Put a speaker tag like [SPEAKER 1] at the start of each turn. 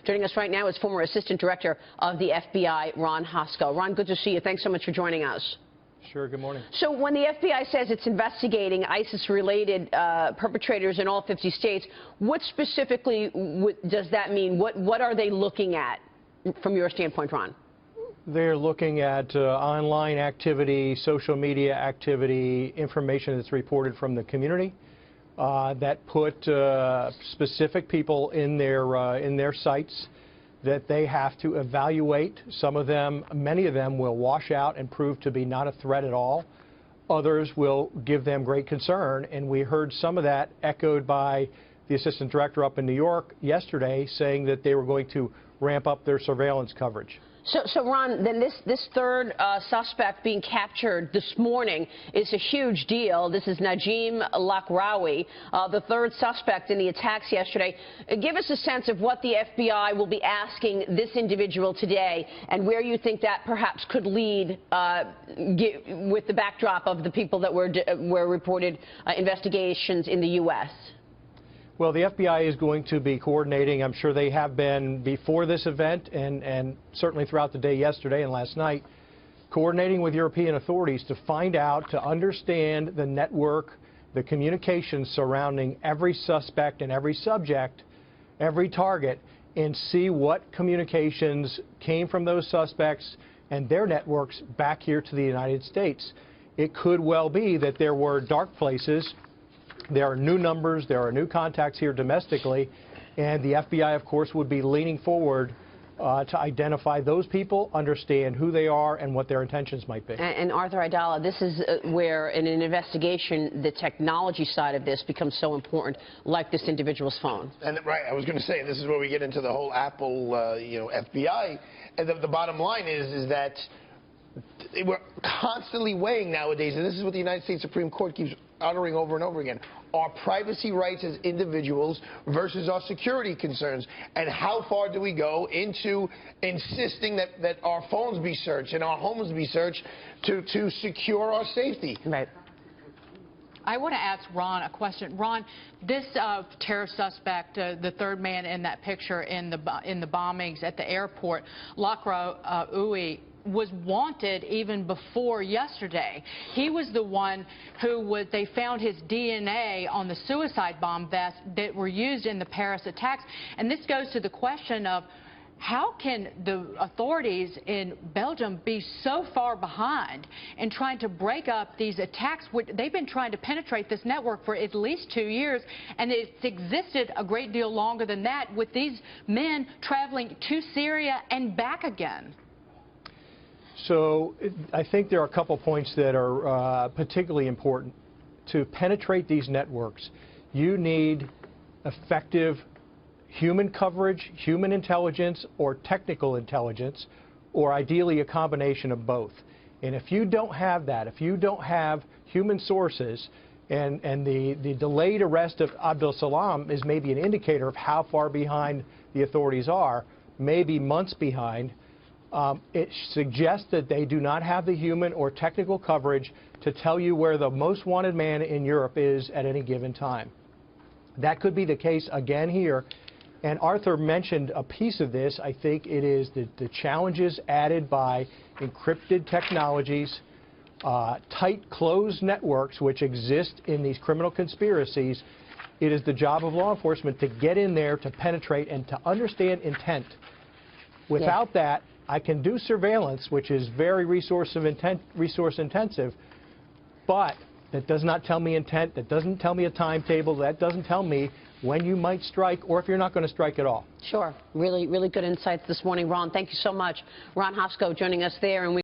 [SPEAKER 1] Joining us right now is former Assistant Director of the FBI, Ron Hosko. Ron, good to see you. Thanks so much for joining us.
[SPEAKER 2] Sure, good morning.
[SPEAKER 1] So when the FBI says it's investigating ISIS-related perpetrators in all 50 states, what specifically does that mean? What are they looking at from your standpoint, Ron?
[SPEAKER 2] They're looking at online activity, social media activity, information that's reported from the community that put specific people in their sites that they have to evaluate. Some of them, many of them will wash out and prove to be not a threat at all. Others will give them great concern, and we heard some of that echoed by the Assistant Director up in New York yesterday saying that they were going to ramp up their surveillance coverage.
[SPEAKER 1] So Ron, then this third suspect being captured this morning is a huge deal. This is Najim Lakraoui, the third suspect in the attacks yesterday. Give us a sense of what the FBI will be asking this individual today and where you think that perhaps could lead with the backdrop of the people that were reported investigations in the U.S.
[SPEAKER 2] Well, the FBI is going to be coordinating. I'm sure they have been before this event and certainly throughout the day yesterday and last night, coordinating with European authorities to find out, to understand the network, the communications surrounding every suspect and every subject, every target, and see what communications came from those suspects and their networks back here to the United States. It could well be that there were dark places. There are new numbers, there are new contacts here domestically, and the FBI, of course, would be leaning forward to identify those people, understand who they are, and what their intentions might be.
[SPEAKER 1] And Arthur Aidala, this is where, in an investigation, the technology side of this becomes so important, like this individual's phone.
[SPEAKER 3] And right, I was going to say, this is where we get into the whole Apple, FBI. And the bottom line is that we're constantly weighing nowadays, and this is what the United States Supreme Court keeps uttering over and over again, our privacy rights as individuals versus our security concerns. And how far do we go into insisting that our phones be searched and our homes be searched to secure our safety?
[SPEAKER 1] Right.
[SPEAKER 4] I want to ask Ron a question. Ron, this terror suspect, the third man in that picture in the bombings at the airport, Lakraoui, was wanted even before yesterday. He was the one who they found his DNA on the suicide bomb vests that were used in the Paris attacks. And this goes to the question of how can the authorities in Belgium be so far behind in trying to break up these attacks? They've been trying to penetrate this network for at least 2 years, and it's existed a great deal longer than that, with these men traveling to Syria and back again.
[SPEAKER 2] So I think there are a couple points that are particularly important. To penetrate these networks, you need effective human coverage, human intelligence, or technical intelligence, or ideally a combination of both. And if you don't have that, if you don't have human sources, and the delayed arrest of Abdul Salam is maybe an indicator of how far behind the authorities are, maybe months behind, it suggests that they do not have the human or technical coverage to tell you where the most wanted man in Europe is at any given time. That could be the case again here. And Arthur mentioned a piece of this. I think it is the challenges added by encrypted technologies, tight, closed networks which exist in these criminal conspiracies. It is the job of law enforcement to get in there, to penetrate, and to understand intent. Without that, I can do surveillance, which is very resource intensive, but that does not tell me intent, that doesn't tell me a timetable, that doesn't tell me when you might strike or if you're not going to strike at all.
[SPEAKER 1] Sure. Really, really good insights this morning, Ron. Thank you so much. Ron Hosko joining us there. And